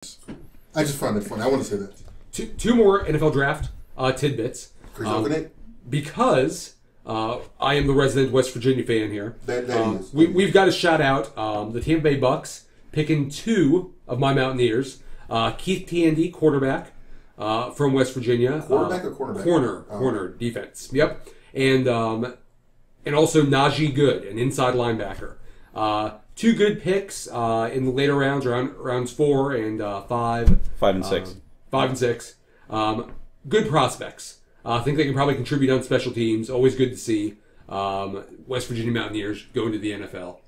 I just found it funny. I want to say that. Two more NFL draft tidbits. Because I am the resident West Virginia fan here. That is. We've got to shout out the Tampa Bay Bucks picking 2 of my Mountaineers. Keith Tandy, quarterback from West Virginia. Quarterback or cornerback? Corner defense. Yep. And also Najee Good, an inside linebacker. 2 good picks in the later rounds, rounds 4 and 5. 5 and 6. 5 and 6. Good prospects. I think they can probably contribute on special teams. Always good to see West Virginia Mountaineers go into the NFL.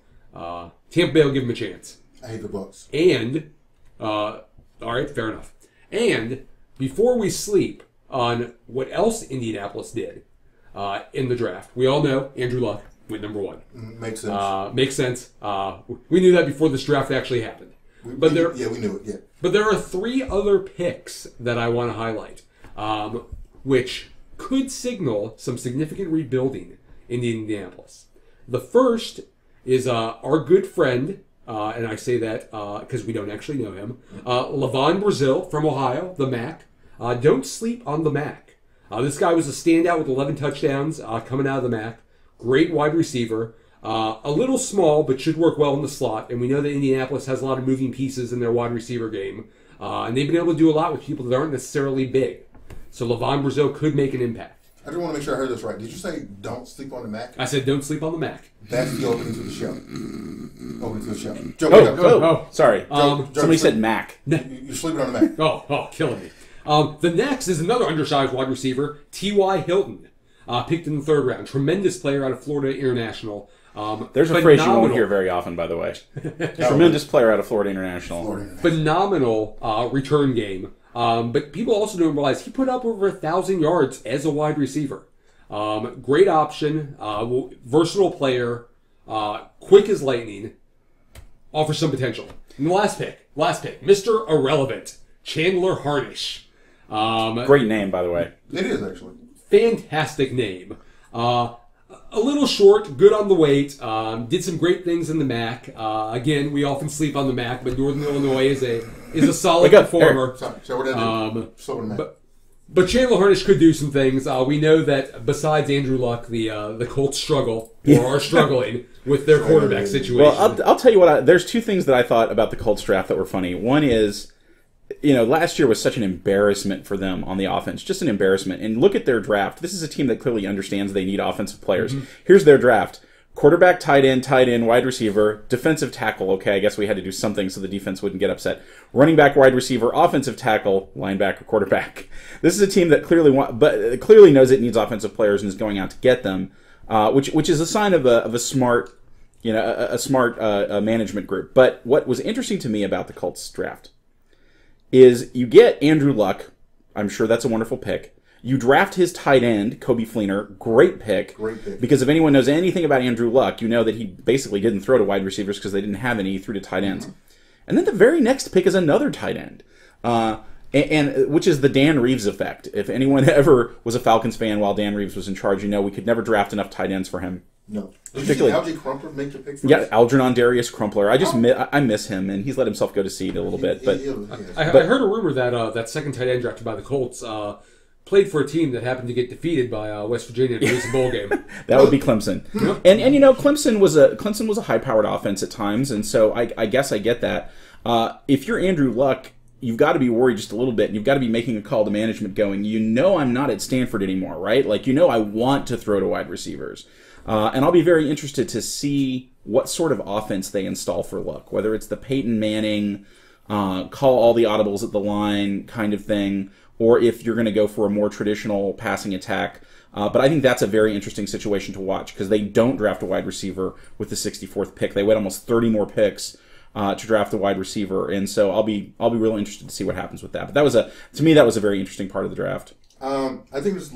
Tampa Bay will give them a chance. I hate the Bucks. And, all right, fair enough. And before we sleep on what else Indianapolis did in the draft, we all know Andrew Luck went number 1. Makes sense. Makes sense. We knew that before this draft actually happened. We knew it, yeah. But there are 3 other picks that I want to highlight, which could signal some significant rebuilding in Indianapolis. The first is our good friend, and I say that because we don't actually know him, Levon Brazil from Ohio, the Mac. Don't sleep on the Mac. This guy was a standout with 11 touchdowns coming out of the Mac. Great wide receiver. A little small, but should work well in the slot. And we know that Indianapolis has a lot of moving pieces in their wide receiver game. And they've been able to do a lot with people that aren't necessarily big. So Levon Brazil could make an impact. I just want to make sure I heard this right. Did you say don't sleep on the Mac? I said don't sleep on the Mac. That's the opening to the show. Opening to the show. Joe, Sorry. Somebody said Mac. You're sleeping on the Mac. Oh, killing me. The next is another undersized wide receiver, T.Y. Hilton, picked in the 3rd round. Tremendous player out of Florida International. There's a phrase you won't hear very often, by the way. Tremendous player out of Florida International. Phenomenal return game. But people also don't realize he put up over 1,000 yards as a wide receiver. Great option, versatile player, quick as lightning, offers some potential. And the last pick, Mr. Irrelevant, Chandler Harnish. Great name, by the way. It is, actually. Fantastic name. A little short, good on the weight, did some great things in the MAC. Again, we often sleep on the MAC, but Northern Illinois is a solid performer. But Chandler Harnish could do some things. We know that besides Andrew Luck, the Colts struggle, or are struggling, with their quarterback situation. Well, I'll tell you what, there's 2 things that I thought about the Colts draft that were funny. One is, last year was such an embarrassment for them on the offense. Just an embarrassment. And look at their draft. This is a team that clearly understands they need offensive players. Mm-hmm. Here's their draft. Quarterback, tight end, wide receiver, defensive tackle. Okay, I guess we had to do something so the defense wouldn't get upset. Running back, wide receiver, offensive tackle, linebacker, quarterback. This is a team that clearly knows it needs offensive players and is going out to get them, which is a sign of a smart, management group. But what was interesting to me about the Colts draft is you get Andrew Luck. I'm sure that's a wonderful pick. You draft his tight end, Coby Fleener. Great pick. Because if anyone knows anything about Andrew Luck, you know that he basically didn't throw to wide receivers because they didn't have any. He threw to tight ends. Mm-hmm. And then the very next pick is another tight end, and which is the Dan Reeves effect. If anyone ever was a Falcons fan while Dan Reeves was in charge, we could never draft enough tight ends for him. No. Did you see Algie Crumpler make the pick for us? Yeah, Algernon Darius Crumpler. I miss him, and he's let himself go to seed a little bit. But I heard a rumor that that second tight end drafted by the Colts played for a team that happened to get defeated by West Virginia in a recent bowl game. That would be Clemson. And Clemson was a high-powered offense at times, and so I guess I get that. If you're Andrew Luck, you've got to be worried just a little bit, and you've got to be making a call to management going, I'm not at Stanford anymore, right? I want to throw to wide receivers. And I'll be very interested to see what sort of offense they install for Luck, whether it's the Peyton Manning, call all the audibles at the line kind of thing, or if you're going to go for a more traditional passing attack. But I think that's a very interesting situation to watch because they don't draft a wide receiver with the 64th pick. They wait almost 30 more picks to draft a wide receiver, and so I'll be really interested to see what happens with that. But to me that was a very interesting part of the draft. I think it was